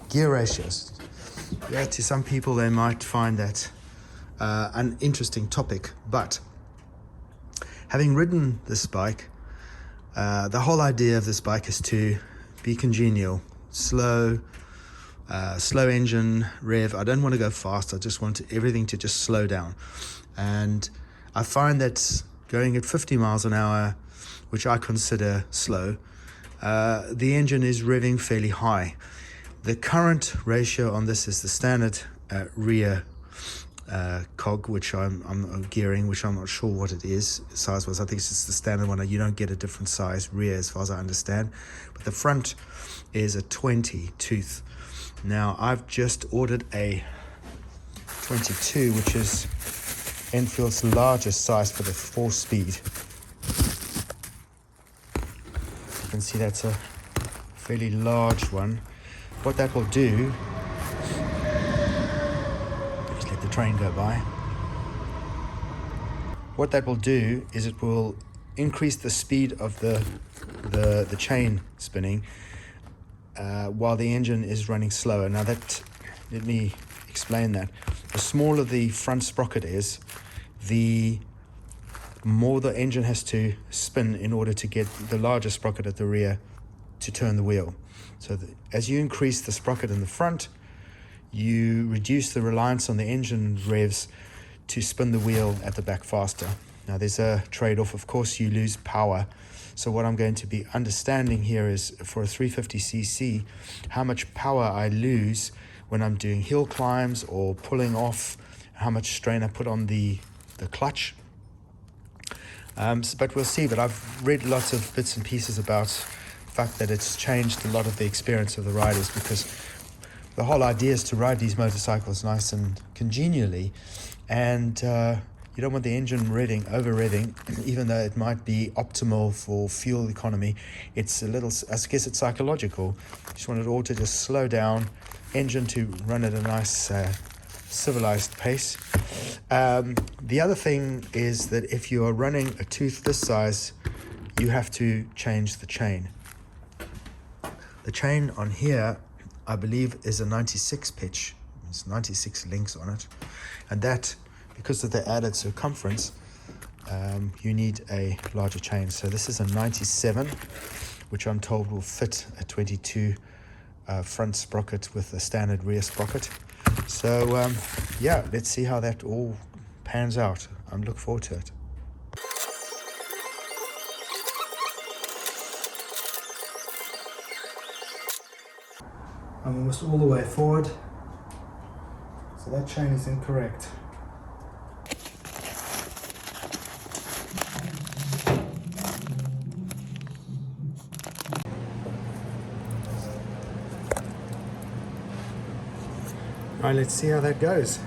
gear ratios. Yeah, to some people they might find that an interesting topic, but having ridden this bike, the whole idea of this bike is to be congenial, slow engine rev. I don't want to go fast. I just want everything to just slow down. And I find that going at 50 miles an hour, which I consider slow, the engine is revving fairly high. The current ratio on this is the standard rear cog, which I'm gearing, which I'm not sure what it is size-wise. I think it's just the standard one. You don't get a different size rear as far as I understand. But the front is a 20 tooth. Now, I've just ordered a 22, which is Enfield's largest size for the 4-speed. You can see that's a fairly large one. What that will do, just let the train go by. What that will do is it will increase the speed of the chain spinning while the engine is running slower. Now let me explain that. The smaller the front sprocket is, the more the engine has to spin in order to get the larger sprocket at the rear to turn the wheel. So as you increase the sprocket in the front, you reduce the reliance on the engine revs to spin the wheel at the back faster. Now there's a trade-off. Of course, you lose power. So what I'm going to be understanding here is for a 350cc, how much power I lose when I'm doing hill climbs or pulling off, how much strain I put on the clutch. But we'll see. But I've read lots of bits and pieces about the fact that it's changed a lot of the experience of the riders, because the whole idea is to ride these motorcycles nice and congenially, and you don't want the engine over revving, even though it might be optimal for fuel economy. It's a little, I guess it's psychological. You just want it all to just slow down, engine to run at a nice civilized pace. The other thing is that if you are running a tooth this size, you have to change the chain. The chain on here, I believe, is a 96 pitch. It's 96 links on it, and that, because of the added circumference, you need a larger chain. So this is a 97, which I'm told will fit a 22 front sprocket with a standard rear sprocket. So yeah, let's see how that all pans out. I'm looking forward to it. I'm almost all the way forward, so that chain is incorrect. All right, let's see how that goes.